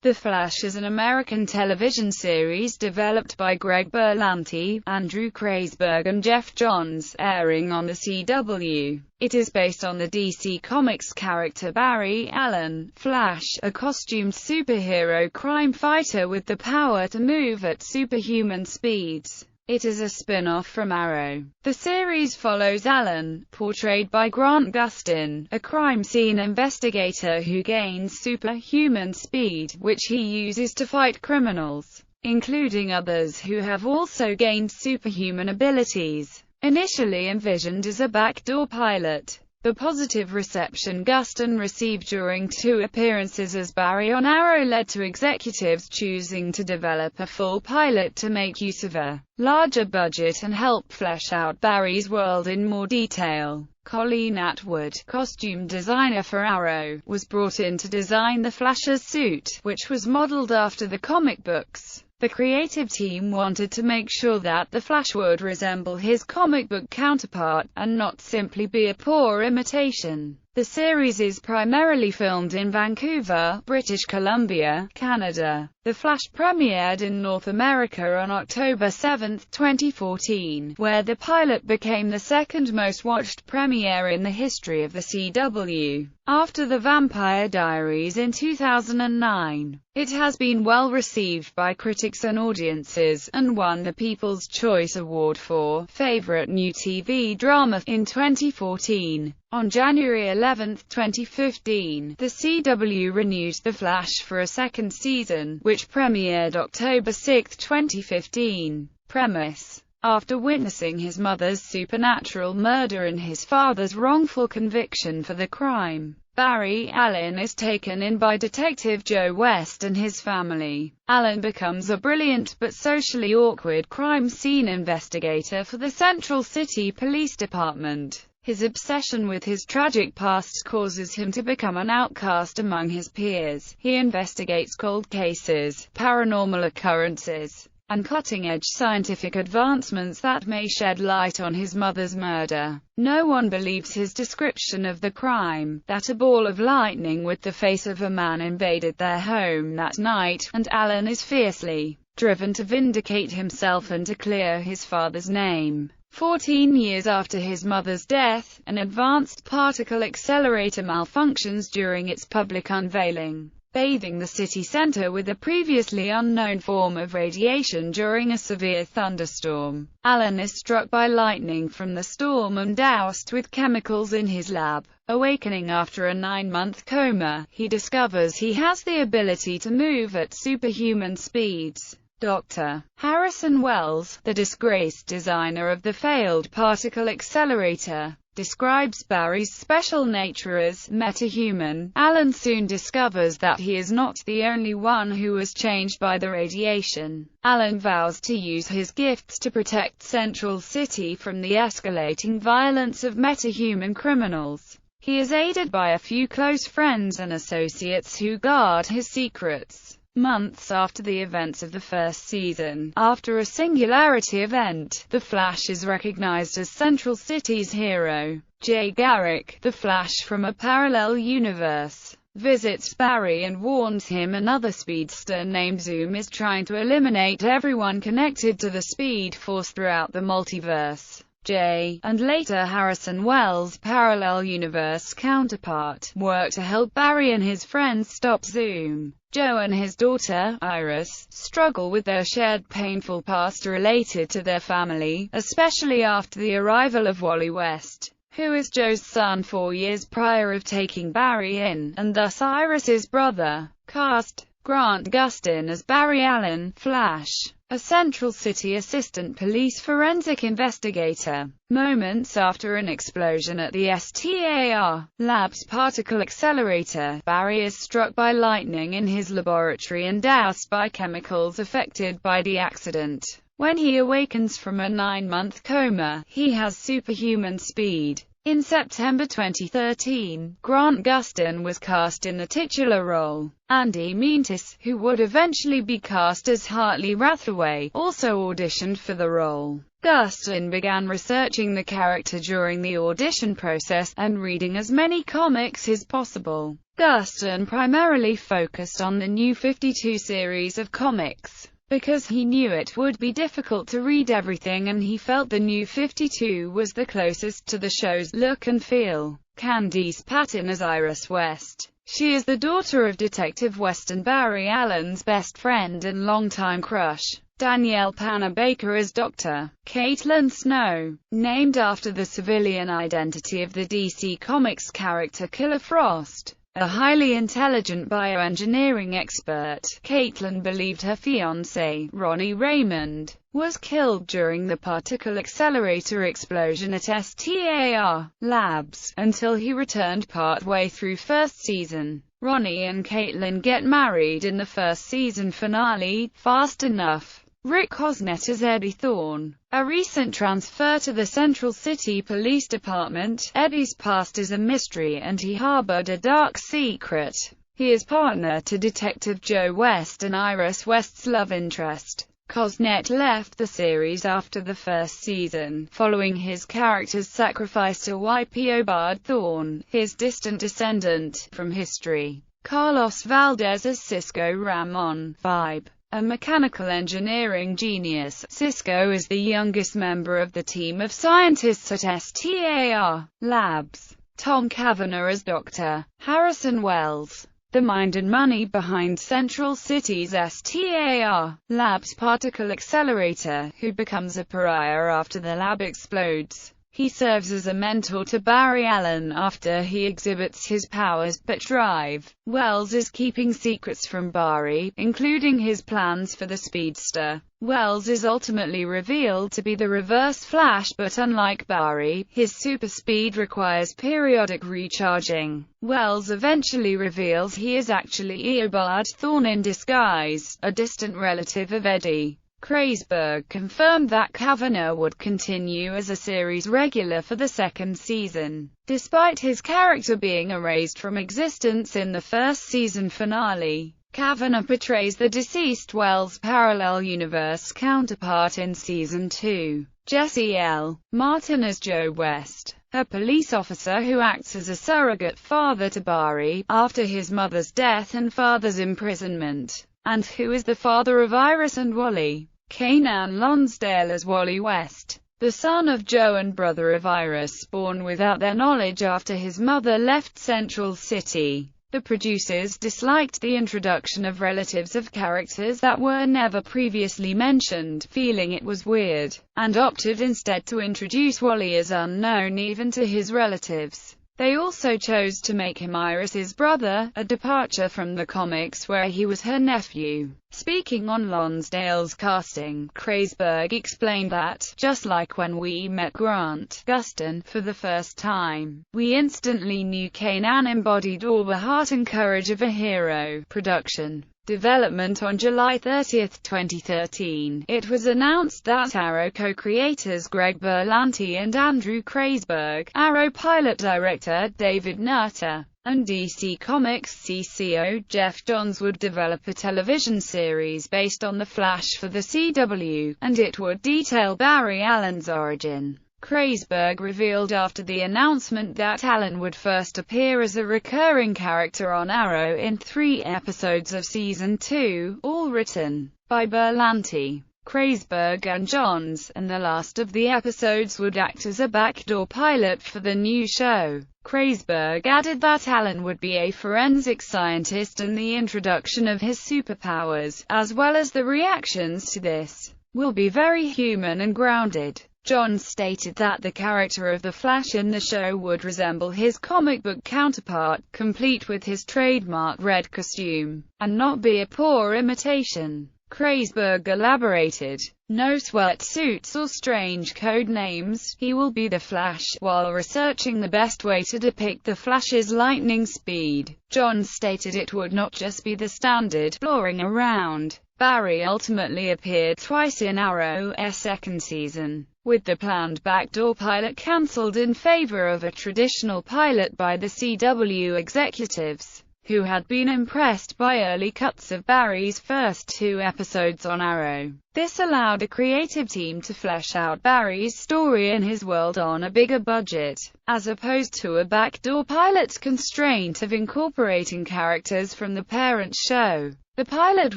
The Flash is an American television series developed by Greg Berlanti, Andrew Kreisberg and Jeff Johns, airing on the CW. It is based on the DC Comics character Barry Allen, Flash, a costumed superhero crime fighter with the power to move at superhuman speeds. It is a spin-off from Arrow. The series follows Allen, portrayed by Grant Gustin, a crime scene investigator who gains superhuman speed, which he uses to fight criminals, including others who have also gained superhuman abilities. Initially envisioned as a backdoor pilot, the positive reception Gustin received during 2 appearances as Barry on Arrow led to executives choosing to develop a full pilot to make use of a larger budget and help flesh out Barry's world in more detail. Colleen Atwood, costume designer for Arrow, was brought in to design the Flash's suit, which was modeled after the comic books. The creative team wanted to make sure that the Flash would resemble his comic book counterpart, and not simply be a poor imitation. The series is primarily filmed in Vancouver, British Columbia, Canada. The Flash premiered in North America on October 7, 2014, where the pilot became the second most watched premiere in the history of the CW, after The Vampire Diaries in 2009. It has been well received by critics and audiences, and won the People's Choice Award for Favorite New TV Drama in 2014. On January 11, 2015, the CW renewed The Flash for a second season, which premiered October 6, 2015. Premise: after witnessing his mother's supernatural murder and his father's wrongful conviction for the crime, Barry Allen is taken in by Detective Joe West and his family. Allen becomes a brilliant but socially awkward crime scene investigator for the Central City Police Department. His obsession with his tragic past causes him to become an outcast among his peers. He investigates cold cases, paranormal occurrences, and cutting-edge scientific advancements that may shed light on his mother's murder. No one believes his description of the crime, that a ball of lightning with the face of a man invaded their home that night, and Allen is fiercely driven to vindicate himself and to clear his father's name. 14 years after his mother's death, an advanced particle accelerator malfunctions during its public unveiling, bathing the city center with a previously unknown form of radiation during a severe thunderstorm. Allen is struck by lightning from the storm and doused with chemicals in his lab. Awakening after a 9-month coma, he discovers he has the ability to move at superhuman speeds. Dr. Harrison Wells, the disgraced designer of the failed particle accelerator, describes Barry's special nature as metahuman. Allen soon discovers that he is not the only one who was changed by the radiation. Allen vows to use his gifts to protect Central City from the escalating violence of metahuman criminals. He is aided by a few close friends and associates who guard his secrets. Months after the events of the first season, after a singularity event, the Flash is recognized as Central City's hero. Jay Garrick, the Flash from a parallel universe, visits Barry and warns him another speedster named Zoom is trying to eliminate everyone connected to the Speed Force throughout the multiverse. Jay, and later Harrison Wells' parallel universe counterpart, work to help Barry and his friends stop Zoom. Joe and his daughter, Iris, struggle with their shared painful past related to their family, especially after the arrival of Wally West, who is Joe's son 4 years prior of taking Barry in, and thus Iris's brother. Cast: Grant Gustin as Barry Allen, Flash, a Central City assistant police forensic investigator. Moments after an explosion at the STAR Labs particle accelerator, Barry is struck by lightning in his laboratory and doused by chemicals affected by the accident. When he awakens from a 9-month coma, he has superhuman speed. In September 2013, Grant Gustin was cast in the titular role. Andy Mientus, who would eventually be cast as Hartley Rathaway, also auditioned for the role. Gustin began researching the character during the audition process, and reading as many comics as possible. Gustin primarily focused on the New 52 series of comics, because he knew it would be difficult to read everything and he felt the New 52 was the closest to the show's look and feel. Candice Patton as Iris West. She is the daughter of Detective West and Barry Allen's best friend and longtime crush. Danielle Panabaker as Dr. Caitlin Snow, named after the civilian identity of the DC Comics character Killer Frost. A highly intelligent bioengineering expert, Caitlin believed her fiancé, Ronnie Raymond, was killed during the particle accelerator explosion at STAR Labs, until he returned partway through first season. Ronnie and Caitlin get married in the first season finale, Fast Enough. Rick Cosnett as Eddie Thorne. A recent transfer to the Central City Police Department, Eddie's past is a mystery and he harbored a dark secret. He is partner to Detective Joe West and Iris West's love interest. Cosnett left the series after the first season, following his character's sacrifice to YPO Bard Thorne, his distant descendant from history. Carlos Valdez as Cisco Ramon. Vibe. A mechanical engineering genius, Cisco is the youngest member of the team of scientists at STAR Labs. Tom Cavanagh as Dr. Harrison Wells. The mind and money behind Central City's STAR Labs particle accelerator, who becomes a pariah after the lab explodes. He serves as a mentor to Barry Allen after he exhibits his powers but drive. Wells is keeping secrets from Barry, including his plans for the Speedster. Wells is ultimately revealed to be the Reverse Flash, but unlike Barry, his super speed requires periodic recharging. Wells eventually reveals he is actually Eobard Thorne in disguise, a distant relative of Eddie. Kreisberg confirmed that Cavanagh would continue as a series regular for the second season. Despite his character being erased from existence in the first season finale, Cavanagh portrays the deceased Wells' parallel universe counterpart in Season 2. Jesse L. Martin as Joe West, a police officer who acts as a surrogate father to Barry, after his mother's death and father's imprisonment, and who is the father of Iris and Wally. Kanan Lonsdale as Wally West, the son of Joe and brother of Iris, born without their knowledge after his mother left Central City. The producers disliked the introduction of relatives of characters that were never previously mentioned, feeling it was weird, and opted instead to introduce Wally as unknown even to his relatives. They also chose to make him Iris's brother, a departure from the comics where he was her nephew. Speaking on Lonsdale's casting, Kreisberg explained that, just like when we met Grant Gustin for the first time, we instantly knew Kanan embodied all the heart and courage of a hero. Production development. On July 30, 2013, it was announced that Arrow co-creators Greg Berlanti and Andrew Kreisberg, Arrow pilot director David Nutter, and DC Comics CCO Jeff Johns would develop a television series based on The Flash for the CW, and it would detail Barry Allen's origin. Kreisberg revealed after the announcement that Allen would first appear as a recurring character on Arrow in 3 episodes of Season 2, all written by Berlanti, Kreisberg and Johns, and the last of the episodes would act as a backdoor pilot for the new show. Kreisberg added that Allen would be a forensic scientist and the introduction of his superpowers, as well as the reactions to this, will be very human and grounded. Johns stated that the character of the Flash in the show would resemble his comic book counterpart, complete with his trademark red costume, and not be a poor imitation. Kreisberg elaborated. No sweatsuits or strange code names. He will be the Flash, while researching the best way to depict the Flash's lightning speed. Johns stated it would not just be the standard exploring around. Barry ultimately appeared twice in Arrow's second season, with the planned backdoor pilot cancelled in favor of a traditional pilot by the CW executives, who had been impressed by early cuts of Barry's first 2 episodes on Arrow. This allowed a creative team to flesh out Barry's story in his world on a bigger budget, as opposed to a backdoor pilot's constraint of incorporating characters from the parent show. The pilot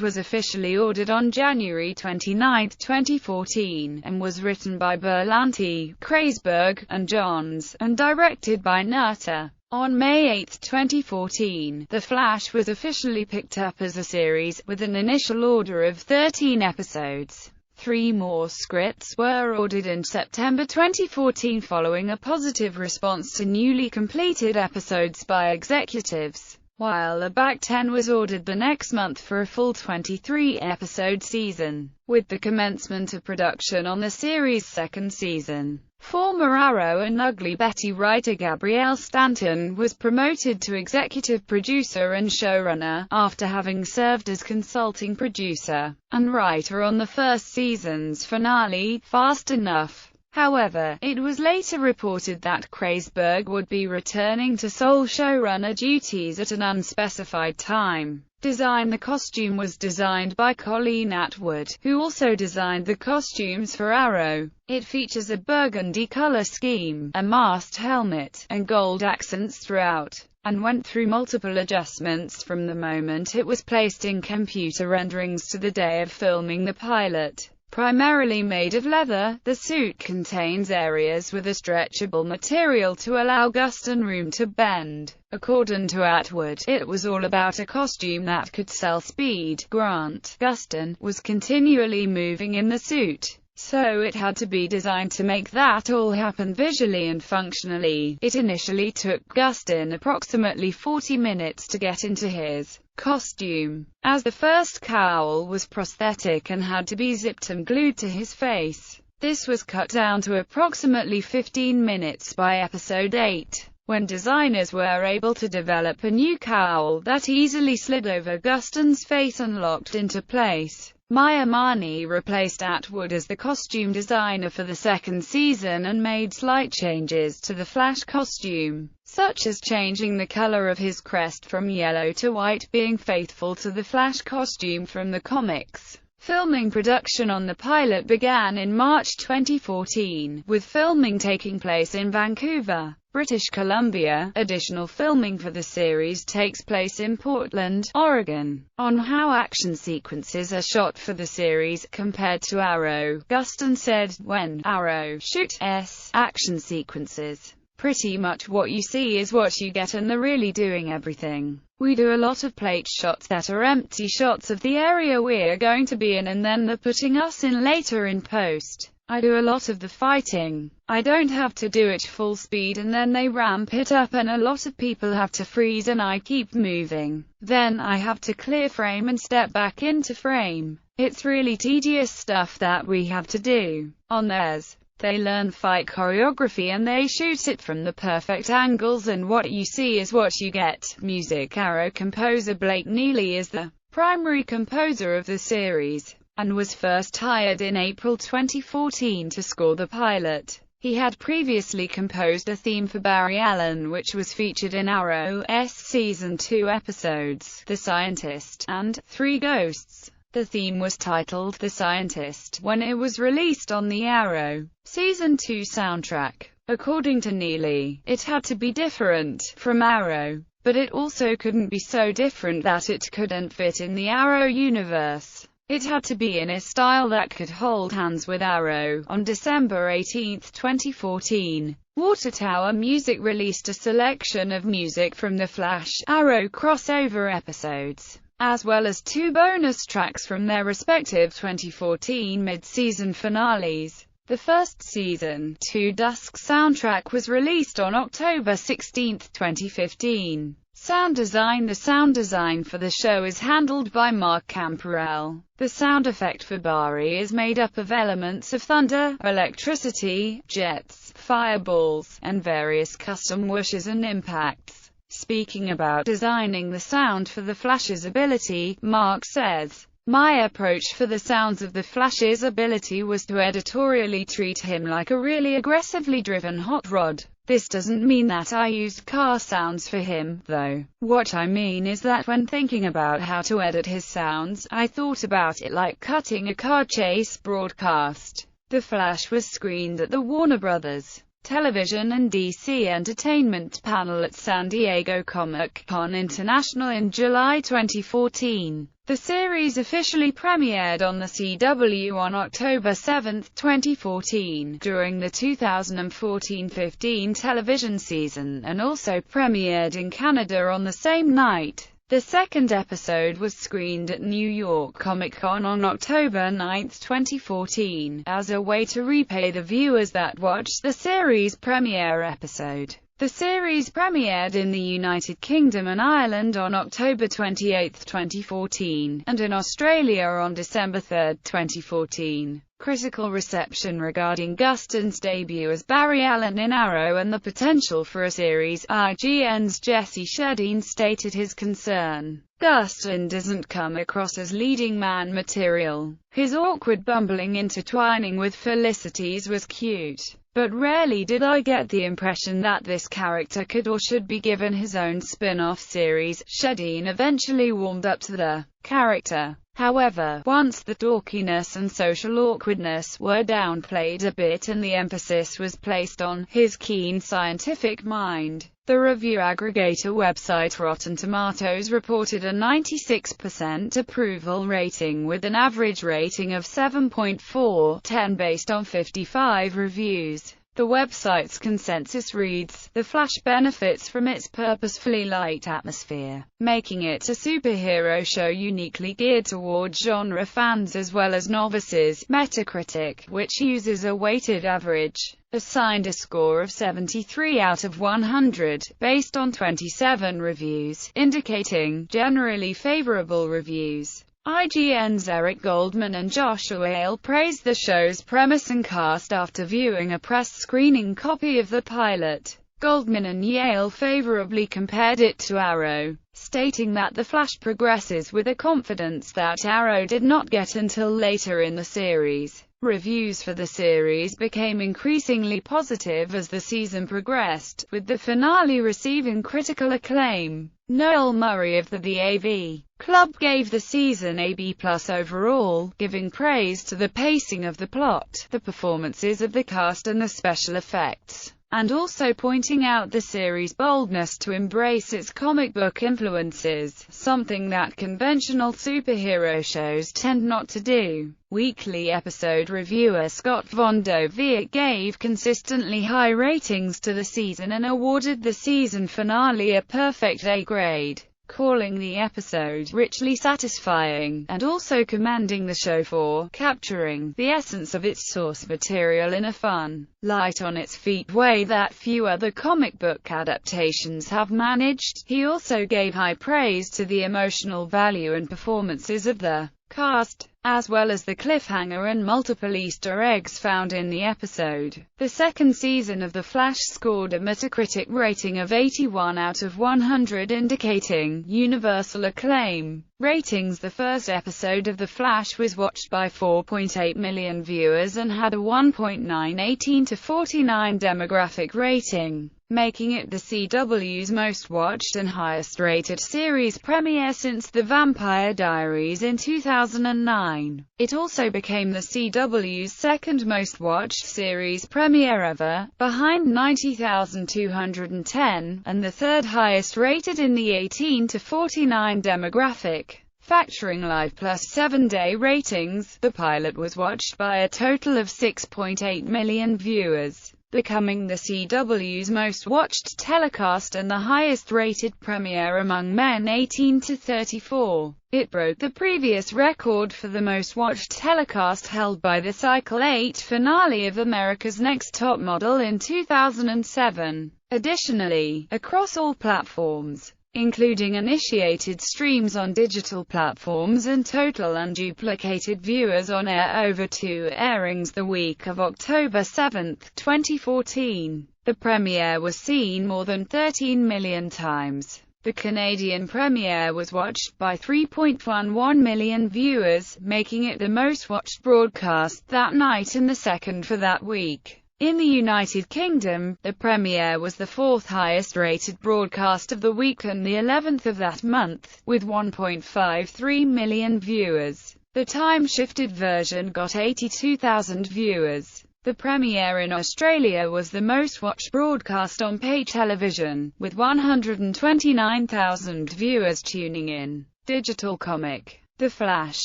was officially ordered on January 29, 2014, and was written by Berlanti, Kreisberg, and Johns, and directed by Nutter. On May 8, 2014, The Flash was officially picked up as a series, with an initial order of 13 episodes. 3 more scripts were ordered in September 2014 following a positive response to newly completed episodes by executives, while a back 10 was ordered the next month for a full 23-episode season. With the commencement of production on the series' second season, former Arrow and Ugly Betty writer Gabrielle Stanton was promoted to executive producer and showrunner, after having served as consulting producer and writer on the first season's finale, Fast Enough. However, it was later reported that Kreisberg would be returning to sole showrunner duties at an unspecified time. The costume was designed by Colleen Atwood, who also designed the costumes for Arrow. It features a burgundy color scheme, a masked helmet, and gold accents throughout, and went through multiple adjustments from the moment it was placed in computer renderings to the day of filming the pilot. Primarily made of leather, the suit contains areas with a stretchable material to allow Guston room to bend. According to Atwood, it was all about a costume that could sell speed. Grant Guston was continually moving in the suit, so it had to be designed to make that all happen visually and functionally. It initially took Guston approximately 40 minutes to get into his costume, as the first cowl was prosthetic and had to be zipped and glued to his face. This was cut down to approximately 15 minutes by episode 8, when designers were able to develop a new cowl that easily slid over Guston's face and locked into place. Maya Marni replaced Atwood as the costume designer for the second season and made slight changes to the Flash costume, such as changing the color of his crest from yellow to white, being faithful to the Flash costume from the comics. Filming production on the pilot began in March 2014, with filming taking place in Vancouver, British Columbia. Additional filming for the series takes place in Portland, Oregon. On how action sequences are shot for the series, compared to Arrow, Guston said, "When Arrow shoots action sequences, pretty much what you see is what you get, and they're really doing everything. We do a lot of plate shots that are empty shots of the area we're going to be in, and then they're putting us in later in post. I do a lot of the fighting. I don't have to do it full speed and then they ramp it up, and a lot of people have to freeze and I keep moving. Then I have to clear frame and step back into frame. It's really tedious stuff that we have to do. On theirs, they learn fight choreography and they shoot it from the perfect angles, and what you see is what you get." Music. Arrow composer Blake Neely is the primary composer of the series, and was first hired in April 2014 to score the pilot. He had previously composed a theme for Barry Allen, which was featured in Arrow's Season 2 episodes, The Scientist, and Three Ghosts. The theme was titled The Scientist when it was released on the Arrow Season 2 soundtrack. According to Neely, it had to be different from Arrow, but it also couldn't be so different that it couldn't fit in the Arrow universe. It had to be in a style that could hold hands with Arrow. On December 18, 2014, Water Tower Music released a selection of music from the Flash Arrow crossover episodes, as well as 2 bonus tracks from their respective 2014 mid-season finales. The first season, 2 Dusk soundtrack was released on October 16, 2015. Sound design. The sound design for the show is handled by Mark Camperell. The sound effect for Barry is made up of elements of thunder, electricity, jets, fireballs, and various custom whooshes and impacts. Speaking about designing the sound for the Flash's ability, Mark says, "My approach for the sounds of the Flash's ability was to editorially treat him like a really aggressively driven hot rod. This doesn't mean that I used car sounds for him, though. What I mean is that when thinking about how to edit his sounds, I thought about it like cutting a car chase broadcast." The Flash was screened at the Warner Bros. Television and DC Entertainment panel at San Diego Comic-Con International in July 2014. The series officially premiered on the CW on October 7, 2014, during the 2014-15 television season, and also premiered in Canada on the same night. The second episode was screened at New York Comic-Con on October 9, 2014, as a way to repay the viewers that watched the series premiere episode. The series premiered in the United Kingdom and Ireland on October 28, 2014, and in Australia on December 3, 2014. Critical reception regarding Gustin's debut as Barry Allen in Arrow and the potential for a series. IGN's Jesse Shedeen stated his concern. "Gustin doesn't come across as leading man material. His awkward bumbling intertwining with Felicity's was cute, but rarely did I get the impression that this character could or should be given his own spin-off series." Shedeen eventually warmed up to the character. However, once the dorkiness and social awkwardness were downplayed a bit and the emphasis was placed on his keen scientific mind, the review aggregator website Rotten Tomatoes reported a 96% approval rating with an average rating of 7.4/10 based on 55 reviews. The website's consensus reads, "The Flash benefits from its purposefully light atmosphere, making it a superhero show uniquely geared toward genre fans as well as novices." Metacritic, which uses a weighted average, assigned a score of 73 out of 100, based on 27 reviews, indicating generally favorable reviews. IGN's Eric Goldman and Joshua Hale praised the show's premise and cast after viewing a press screening copy of the pilot. Goldman and Yale favorably compared it to Arrow, stating that The Flash progresses with a confidence that Arrow did not get until later in the series. Reviews for the series became increasingly positive as the season progressed, with the finale receiving critical acclaim. Noel Murray of the AV Club gave the season a B+ overall, giving praise to the pacing of the plot, the performances of the cast and the special effects, and also pointing out the series' boldness to embrace its comic book influences, something that conventional superhero shows tend not to do. Weekly episode reviewer Scott Von Dovier gave consistently high ratings to the season and awarded the season finale a perfect A grade, calling the episode richly satisfying, and also commending the show for capturing the essence of its source material in a fun, light on its feet way that few other comic book adaptations have managed. He also gave high praise to the emotional value and performances of the cast, as well as the cliffhanger and multiple Easter eggs found in the episode. The second season of The Flash scored a Metacritic rating of 81 out of 100, indicating universal acclaim. Ratings. The first episode of The Flash was watched by 4.8 million viewers and had a 1.9 18 to 49 demographic rating, making it the CW's most watched and highest rated series premiere since The Vampire Diaries in 2009. It also became the CW's second most watched series premiere ever, behind 90,210, and the third highest rated in the 18 to 49 demographic. Factoring live plus 7-day ratings, the pilot was watched by a total of 6.8 million viewers, becoming the CW's most watched telecast and the highest rated premiere among men 18 to 34. It broke the previous record for the most watched telecast held by the Cycle 8 finale of America's Next Top Model in 2007. Additionally, across all platforms, including initiated streams on digital platforms and total unduplicated viewers on air over 2 airings the week of October 7, 2014. The premiere was seen more than 13 million times. The Canadian premiere was watched by 3.11 million viewers, making it the most watched broadcast that night and the second for that week. In the United Kingdom, the premiere was the 4th highest-rated broadcast of the week and the 11th of that month, with 1.53 million viewers. The time-shifted version got 82,000 viewers. The premiere in Australia was the most-watched broadcast on pay television, with 129,000 viewers tuning in. Digital comic The Flash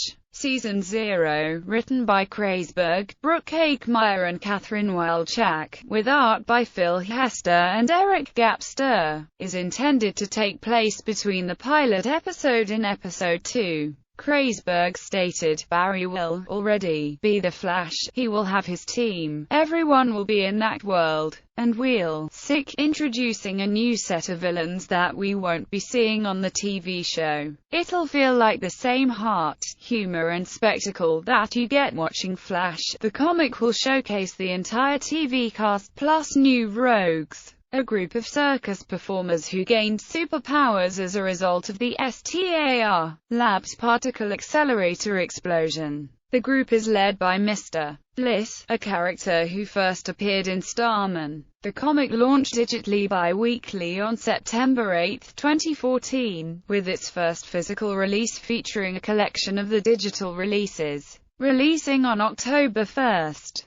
Season 0, written by Kreisberg, Brooke Aikmeyer and Catherine Welchak, with art by Phil Hester and Eric Gapster, is intended to take place between the pilot episode and episode 2. Kreisberg stated, "Barry will already be the Flash, he will have his team, everyone will be in that world, and we'll introducing a new set of villains that we won't be seeing on the TV show. It'll feel like the same heart, humor and spectacle that you get watching Flash. The comic will showcase the entire TV cast plus new rogues, a group of circus performers who gained superpowers as a result of the STAR Labs particle accelerator explosion. The group is led by Mr. Bliss, a character who first appeared in Starman." The comic launched digitally bi-weekly on September 8, 2014, with its first physical release featuring a collection of the digital releases, releasing on October 1.